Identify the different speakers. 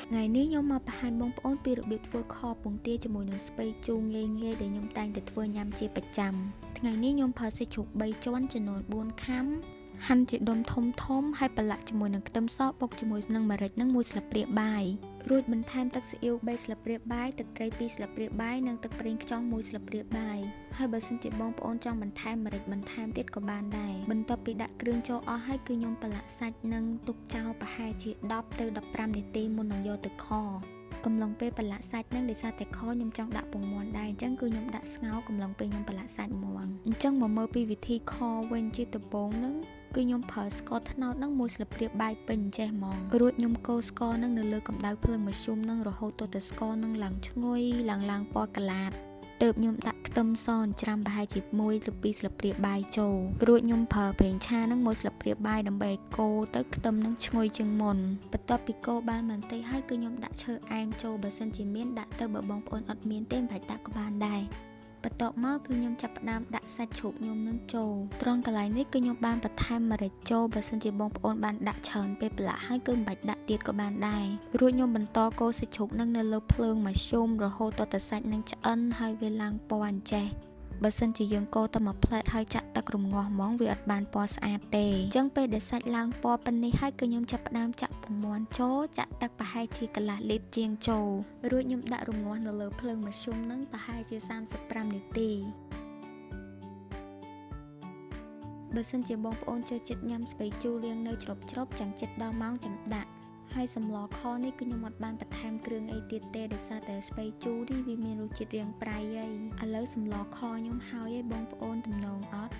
Speaker 1: ថ្ងៃនេះខ្ញុំមកបង្ហាញបងប្អូនពីរបៀបធ្វើខពងទាជាមួយនឹងស្ពៃជូរងាយៗដែលខ្ញុំតែងតែធ្វើញ៉ាំជាប្រចាំថ្ងៃនេះខ្ញុំប្រើសាច់ជ្រូក3ជាន់ចំនួន4ខាំហាន់ជាដុំធំហើយប្រឡាក់ជាមួយនឹងខ្ទឹមសបុកជាមួយនឹងម្រេចនិង1ស្លាបព្រាបាយរួចបន្ថែមទឹកស៊ីអ៊ីវ3ស្លាបព្រាបាយទឹកត្រី2ស្លាបព្រាបាយនិងទឹកប្រេងខ្យង1ស្លាបព្រាបាយហើយបើសិនជាបងប្អូនចង់បន្ថែមម្រេចបន្ថែមទៀតក៏បានដែរបន្ទាប់ពីដាក់គ្រឿងចូលអស់ហើយគឺខ្ញុំប្រឡាក់សាច់និងទុកចោលប្រហែលជា10ទៅ15នាទីមុននឹងយកទៅខកំឡុងពេលប្រឡាក់សាច់នឹងដោយសារតែខខ្ញុំចង់ដាក់ពងមាន់ដែរអញ្ចឹងគឺខ្ញុំដាក់ស្ងោរកំឡុងពេលខ្ញុំប្រឡាក់សាច់មាន់អញ្ចឹងមកមើលពីវិធីខវិញជាដំបូងនឹងគឺខ្ញុំប្រើស្ករត្នោតនឹង1ស្លាបព្រាបាយពេញចេះហ្មងរួចខ្ញុំកូរស្ករនឹងនៅលើកម្ដៅភ្លើងមធ្យមនឹងរហូតទៅស្ករនឹងឡើងឈ្ងុយឡើងពណ៌កាឡាតទើបខ្ញុំដាក់ខ្ទឹមសច្រាំប្រហែលជា1ឬ2ស្លាបព្រាបាយចូលរួចខ្ញុំប្រើប្រេងឆានឹង1ស្លាបព្រាបាយដើម្បីឲ្យកូរទៅខ្ទឹមនឹងឈ្ងុយជាងមុនបន្ទាប់ពីកូរបានបន្តិចហើយគឺខ្ញុំដាក់ឈើអែមចូលបើសិនជាមានដាក់ទៅបើបងប្អូនអត់មានទេមិនបាច់ដាក់ក៏បានដែរបន្ទាប់មកគឺខ្ញុំចាប់ផ្ដើមដាក់សាច់ជ្រូកខ្ញុំនឹងចូលត្រង់កន្លែងនេះគឺខ្ញុំបានបន្ថែមម្រេចចូលបើសិនជាបងប្អូនបានដាក់ច្រើនពេលប្រឡាក់ហើយគឺមិនបាច់ដាក់ទៀតក៏បានដែររួចខ្ញុំបន្តកូរសាច់ជ្រូកនឹងនៅលើភ្លើងមធ្យមរហូតដល់តែសាច់នឹងឆ្អិនហើយវាឡើងពណ៌អញ្ចេះបើសិនជាយើងកូរតែមួយផ្លែតហើយចាក់ទឹករងាស់ហ្មងវាអត់បានពណ៌ស្អាតទេអញ្ចឹងពេលដែលសាច់ឡើងពណ៌ប៉ុណ្នេះហើយគឺខ្ញុំចាប់ផ្ដើមចាក់ពងមាន់ចូលចាក់ទឹកប្រហែលជាកន្លះលីត្រជាងចូលរួចខ្ញុំដាក់រងាស់នៅលើភ្លើងមធ្យមនឹងប្រហែលជា35នាទីបើសិនជាបងប្អូនចូលចិត្តញ៉ាំស្ពៃជូររាងនៅច្រប់ចាំចិត្តដល់ម៉ោងចាំដាក់ហើយសម្លខនេះគឺខ្ញុំអត់បានបន្ថែមគ្រឿងអីទៀតទេដោយសារតែស្ពៃជូរនេះវាមានរសជាតិរាងប្រៃហើយឥឡូវសម្លខខ្ញុំហើយបងប្អូនទំនងអត់